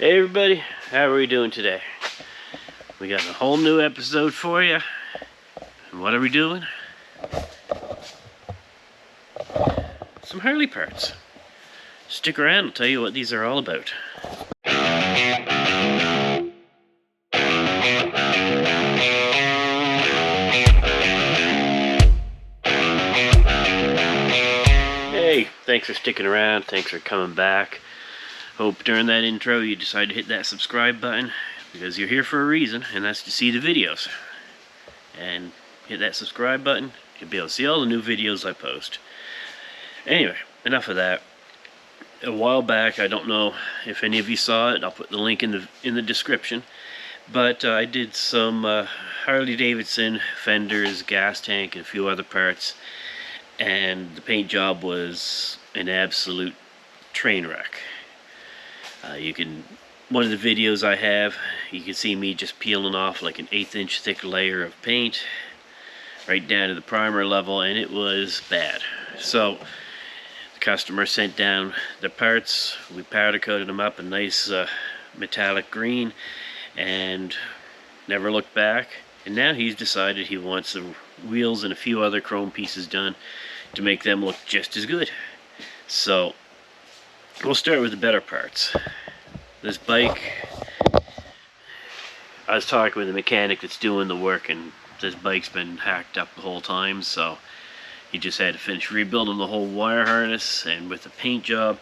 Hey everybody, how are we doing today? We got a whole new episode for you. And what are we doing? Some Harley parts. Stick around, I'll tell you what these are all about. Hey, thanks for sticking around, thanks for coming back. Hope during that intro you decide to hit that subscribe button, because you're here for a reason, and that's to see the videos. And hit that subscribe button, you'll be able to see all the new videos I post. Anyway, enough of that. A while back, I don't know if any of you saw it, I'll put the link in the description, but I did some Harley Davidson fenders, gas tank, and a few other parts, and the paint job was an absolute train wreck. One of the videos I have, you can see me just peeling off like an 1/8 inch thick layer of paint right down to the primer level, and it was bad. So the customer sent down the parts, we powder coated them up a nice metallic green, and never looked back. And now he's decided he wants the wheels and a few other chrome pieces done to make them look just as good. So we'll start with the better parts. This bike, I was talking with the mechanic that's doing the work, and this bike's been hacked up the whole time, so he just had to finish rebuilding the whole wire harness. And with the paint job,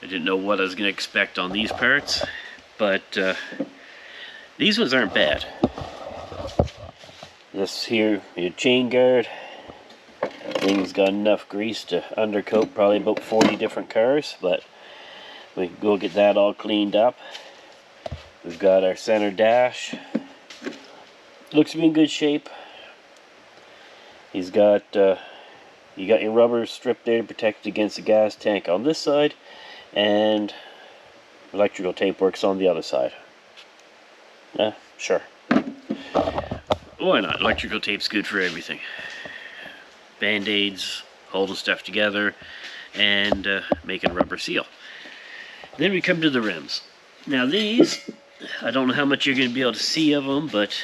I didn't know what I was going to expect on these parts, but these ones aren't bad. This here, your chain guard, thing's got enough grease to undercoat probably about 40 different cars, but we can go get that all cleaned up. We've got our center dash. Looks to be in good shape. He's got you got your rubber strip there to protect against the gas tank on this side, and electrical tape works on the other side. Sure. Why not? Electrical tape's good for everything. Band-aids, holding stuff together, and making a rubber seal. Then we come to the rims. Now these, I don't know how much you're going to be able to see of them, but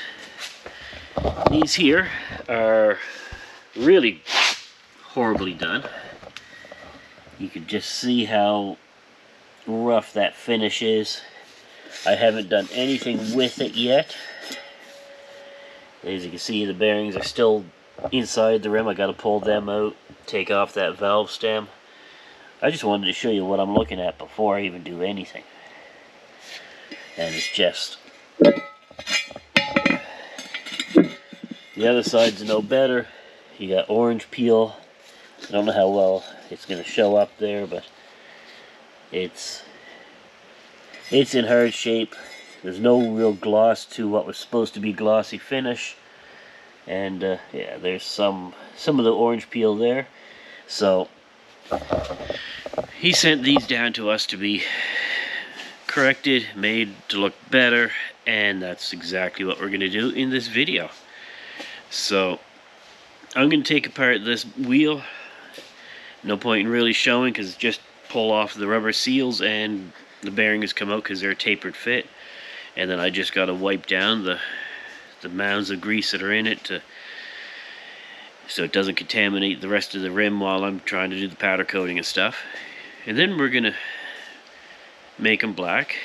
these here are really horribly done. You can just see how rough that finish is. I haven't done anything with it yet. As you can see, the bearings are still inside the rim. I got to pull them out, take off that valve stem. I just wanted to show you what I'm looking at before I even do anything. And it's just... the other side's no better. You got orange peel. I don't know how well it's going to show up there, but it's in hard shape. There's no real gloss to what was supposed to be glossy finish. And yeah, there's some of the orange peel there. So he sent these down to us to be corrected, made to look better, and that's exactly what we're going to do in this video. So I'm going to take apart this wheel. No point in really showing, because just pull off the rubber seals and the bearings come out because they're a tapered fit. And then I just got to wipe down the mounds of grease that are in it so it doesn't contaminate the rest of the rim while I'm trying to do the powder coating and stuff. And then we're going to make them black,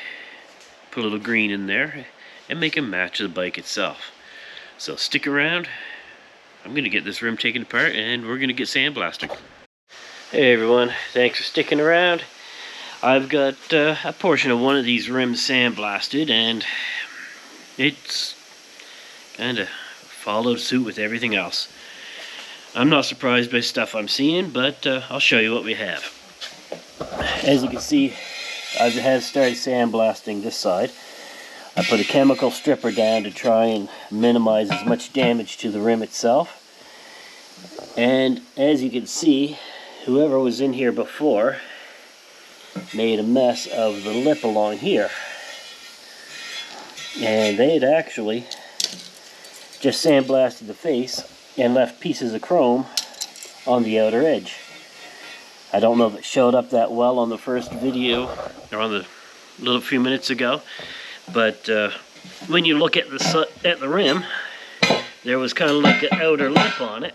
put a little green in there, and make them match the bike itself. So stick around. I'm going to get this rim taken apart, and we're going to get sandblasting. Hey everyone, thanks for sticking around. I've got a portion of one of these rims sandblasted, and it's kind of followed suit with everything else. I'm not surprised by stuff I'm seeing, but I'll show you what we have. As you can see, I have started sandblasting this side. I put a chemical stripper down to try and minimize as much damage to the rim itself. And as you can see, whoever was in here before made a mess of the lip along here. And they had actually just sandblasted the face and left pieces of chrome on the outer edge. I don't know if it showed up that well on the first video, or on the little few minutes ago. But when you look at the rim, there was kind of like an outer lip on it.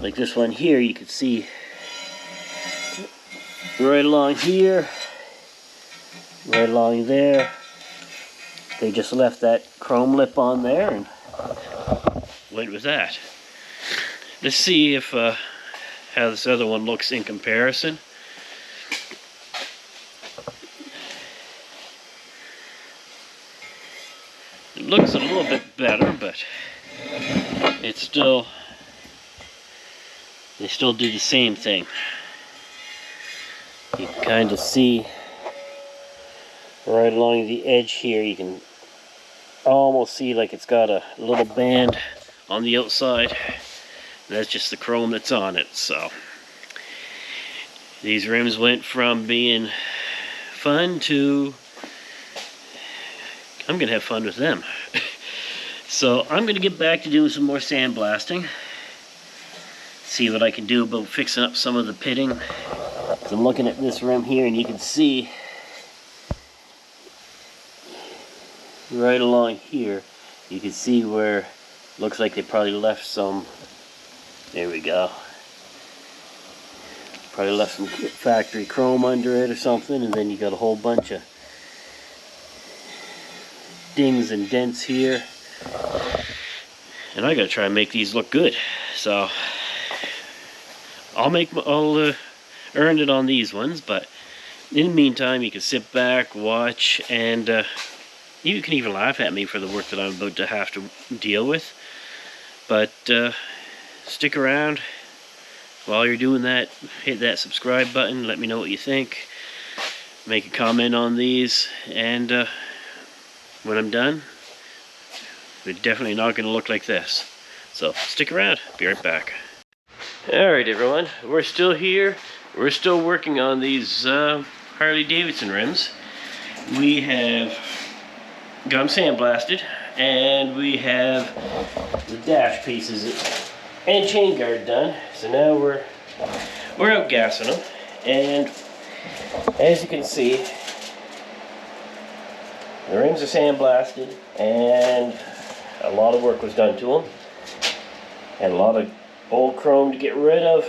Like this one here, you could see right along here, right along there. They just left that chrome lip on there and went with that. Let's see if how this other one looks in comparison. It looks a little bit better, but it's still, they still do the same thing. You can kind of see right along the edge here, you can almost see like it's got a little band on the outside. That's just the chrome that's on it. So these rims went from being fun to I'm gonna have fun with them. So I'm gonna get back to doing some more sandblasting, see what I can do about fixing up some of the pitting. So I'm looking at this rim here and you can see right along here, you can see where looks like they probably left some, there we go, probably left some factory chrome under it or something, and then you got a whole bunch of dings and dents here. And I gotta try and make these look good, so I'll earn it on these ones. But in the meantime, you can sit back, watch, and you can even laugh at me for the work that I'm about to have to deal with. But stick around. While you're doing that, hit that subscribe button. Let me know what you think. Make a comment on these. And when I'm done, they're definitely not going to look like this. So stick around. Be right back. Alright everyone, we're still here. We're still working on these Harley Davidson rims. We have got them sandblasted, and we have the dash pieces and chain guard done. So now we're outgassing them, and as you can see, the rims are sandblasted, and a lot of work was done to them, and a lot of old chrome to get rid of.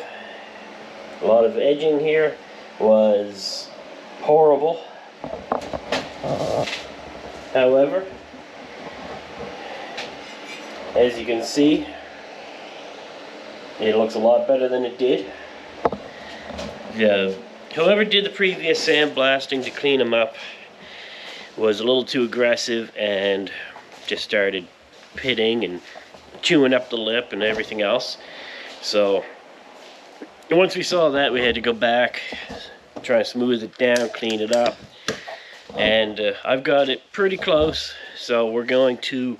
A lot of edging here was horrible. However, as you can see, it looks a lot better than it did. Whoever did the previous sandblasting to clean them up was a little too aggressive and just started pitting and chewing up the lip and everything else. So once we saw that, we had to go back, try to smooth it down, clean it up. And I've got it pretty close, so we're going to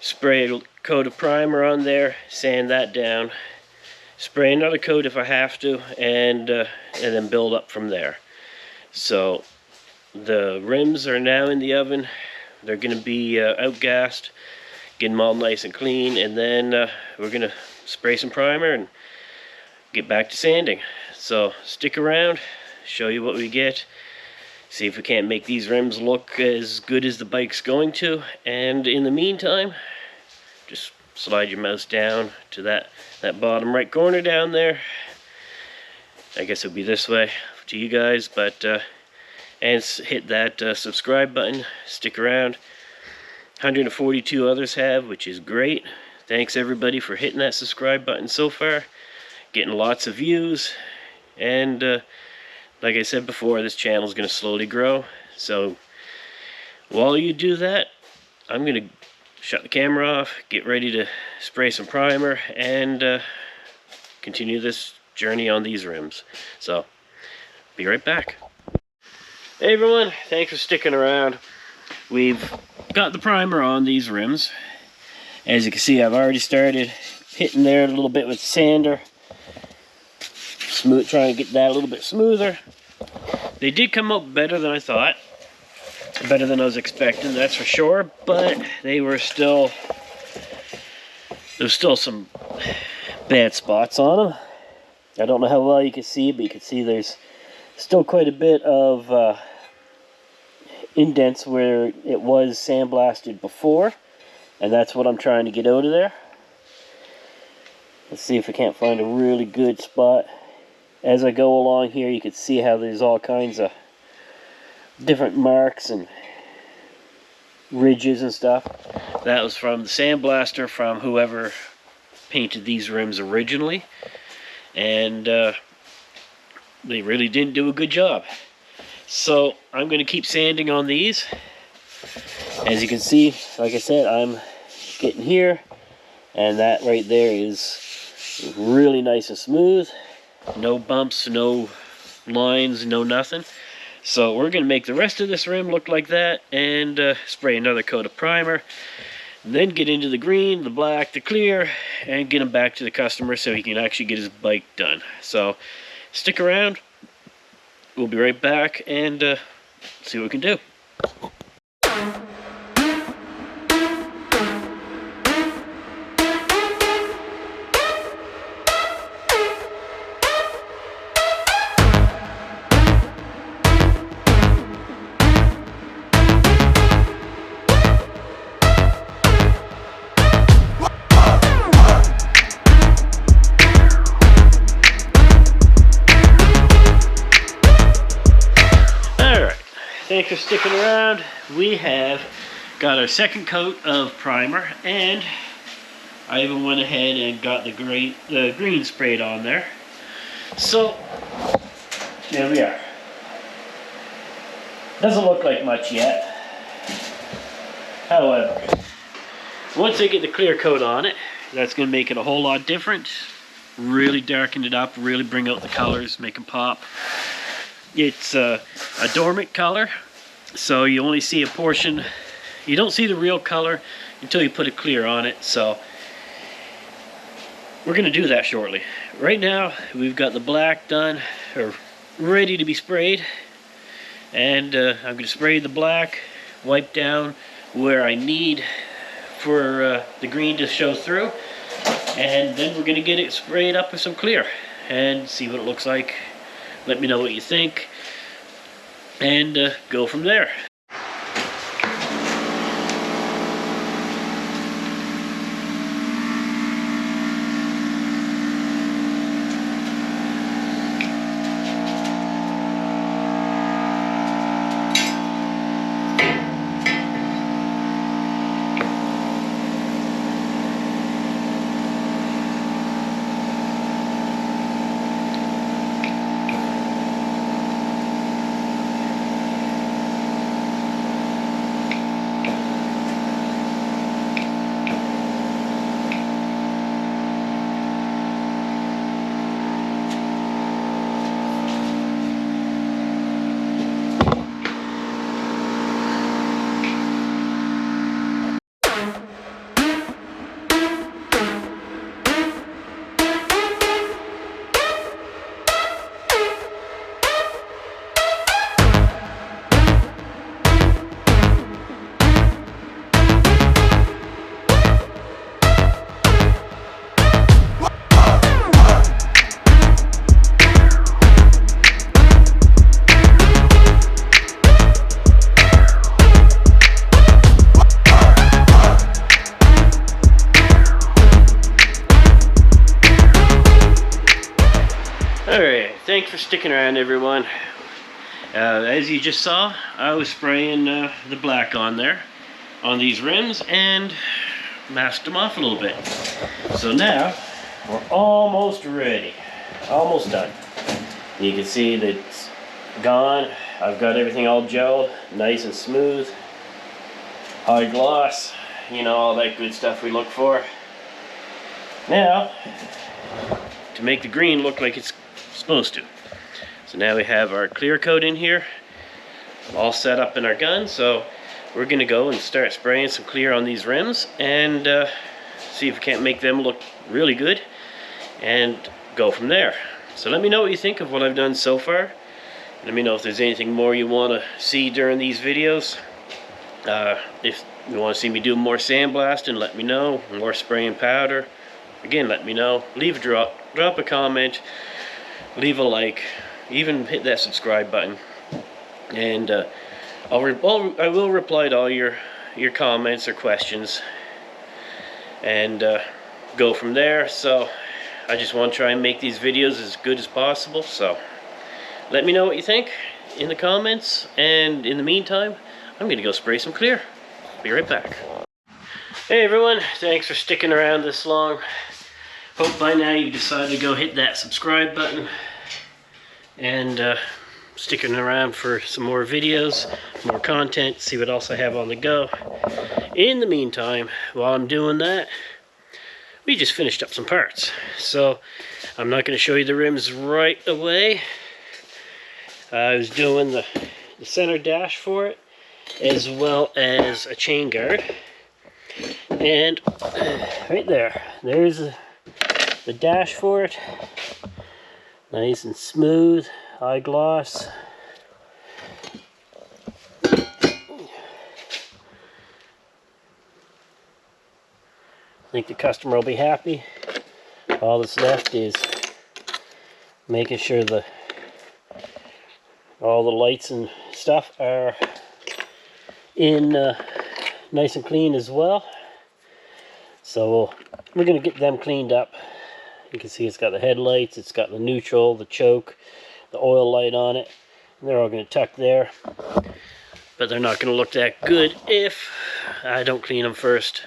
spray a coat of primer on there, sand that down, spray another coat if I have to, and then build up from there. So the rims are now in the oven. They're going to be outgassed, get them all nice and clean, and then we're going to spray some primer and get back to sanding. So stick around, show you what we get. See if we can't make these rims look as good as the bike's going to. And in the meantime, just slide your mouse down to that bottom right corner down there. I guess it'll be this way to you guys, but and hit that subscribe button. Stick around. 142 others have, which is great. Thanks everybody for hitting that subscribe button so far. Getting lots of views, and like I said before, this channel is going to slowly grow. So while you do that, I'm going to shut the camera off, get ready to spray some primer, and continue this journey on these rims. So be right back. Hey everyone, thanks for sticking around. We've got the primer on these rims. As you can see, I've already started hitting there a little bit with the sander. Trying to get that a little bit smoother. They did come out better than I thought. Better than I was expecting, that's for sure. But they were still, there's still some bad spots on them. I don't know how well you can see, but you can see there's still quite a bit of indents where it was sandblasted before, and that's what I'm trying to get out of there. Let's see if I can't find a really good spot. As I go along here, you can see how there's all kinds of different marks and ridges and stuff. That was from the sandblaster from whoever painted these rims originally, and they really didn't do a good job. So I'm going to keep sanding on these. As you can see, like I said, I'm getting here, and that right there is really nice and smooth. No bumps, no lines, no nothing. So we're going to make the rest of this rim look like that, and spray another coat of primer, and then get into the green, the black, the clear, and get him back to the customer so he can actually get his bike done. So stick around, we'll be right back, and see what we can do. Thanks for sticking around. We have got our second coat of primer, and I even went ahead and got the green sprayed on there. So there we are. Doesn't look like much yet. However, once I get the clear coat on it, that's going to make it a whole lot different. Really darken it up, really bring out the colors, make them pop. It's a dormant color, so you only see a portion. You don't see the real color until you put a clear on it. So we're going to do that shortly. Right now we've got the black done, or ready to be sprayed, and I'm going to spray the black, wipe down where I need for the green to show through, and then we're going to get it sprayed up with some clear and see what it looks like. Let me know what you think, and go from there. Alright, thanks for sticking around, everyone. As you just saw, I was spraying the black on there, on these rims, and masked them off a little bit. So now, we're almost ready. Almost done. You can see that it's gone. I've got everything all gelled, nice and smooth. High gloss, you know, all that good stuff we look for. Now, to make the green look like it's supposed to. So now we have our clear coat in here, all set up in our gun. So we're gonna go and start spraying some clear on these rims, and see if we can't make them look really good, and go from there. So let me know what you think of what I've done so far. Let me know if there's anything more you want to see during these videos. If you want to see me do more sandblasting, let me know. More spraying powder, again, let me know. Leave a drop a comment, leave a like, even hit that subscribe button, and I will reply to all your comments or questions, and go from there. So I just want to try and make these videos as good as possible. So let me know what you think in the comments, and in the meantime, I'm gonna go spray some clear. Be right back. Hey everyone, thanks for sticking around this long. Hope by now you decided to go hit that subscribe button and sticking around for some more videos, more content, see what else I have on the go. In the meantime, while I'm doing that, we just finished up some parts. So I'm not going to show you the rims right away. I was doing the center dash for it, as well as a chain guard. And right there's the dash for it. Nice and smooth, high gloss. I think the customer will be happy. All that's left is making sure all the lights and stuff are in nice and clean as well. So we're going to get them cleaned up. You can see it's got the headlights, it's got the neutral, the choke, the oil light on it. And they're all going to tuck there. But they're not going to look that good if I don't clean them first.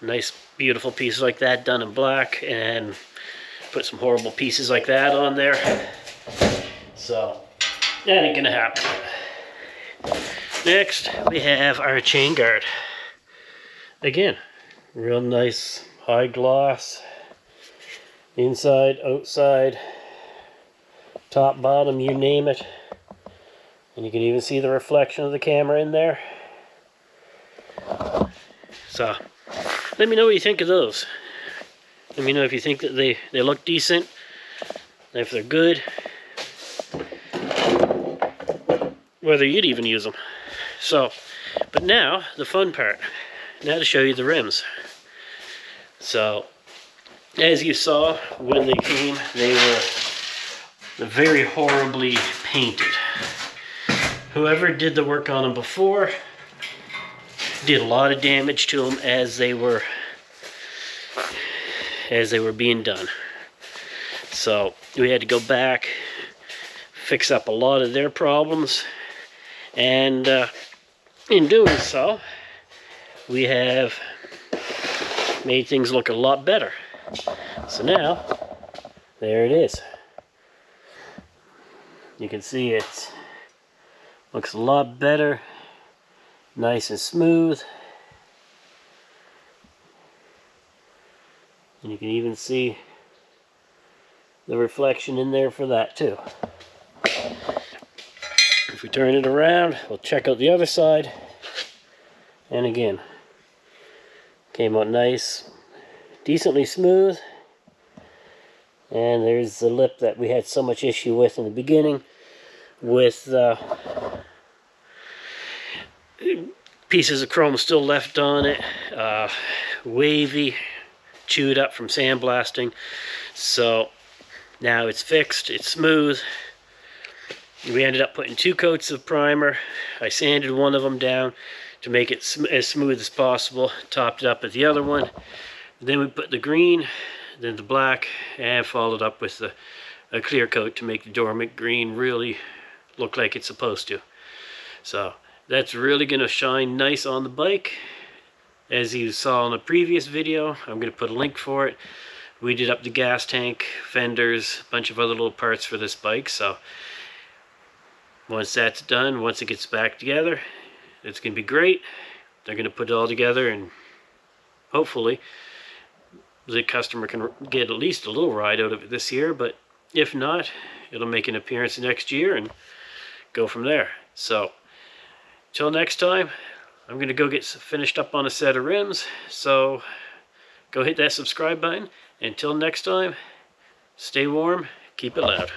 Nice beautiful pieces like that done in black, and put some horrible pieces like that on there. So that ain't gonna happen. Next we have our chain guard. Again, real nice high gloss, inside, outside, top, bottom, you name it. And you can even see the reflection of the camera in there. So let me know what you think of those. Let me know if you think that they look decent, if they're good, whether you'd even use them. So, but now, the fun part. Now to show you the rims. So, as you saw, when they came, they were very horribly painted. Whoever did the work on them before did a lot of damage to them as they were being done. So we had to go back, fix up a lot of their problems, and in doing so, we have made things look a lot better. So now, there it is. You can see it looks a lot better. Nice and smooth. And you can even see the reflection in there for that too. If we turn it around, we'll check out the other side. And again, came out nice, decently smooth. And there's the lip that we had so much issue with in the beginning, with pieces of chrome still left on it, wavy, chewed up from sandblasting. So now it's fixed, it's smooth. We ended up putting 2 coats of primer. I sanded one of them down to make it as smooth as possible, topped it up with the other one. Then we put the green, then the black, and followed up with a clear coat to make the dormant green really look like it's supposed to. So that's really going to shine nice on the bike. As you saw in the previous video, I'm going to put a link for it. We did up the gas tank, fenders, a bunch of other little parts for this bike. So once that's done, once it gets back together, it's going to be great. They're going to put it all together, and hopefully the customer can get at least a little ride out of it this year. But if not, it'll make an appearance next year and go from there. So till next time, I'm going to go get finished up on a set of rims. So go hit that subscribe button. Until next time, stay warm, keep it loud.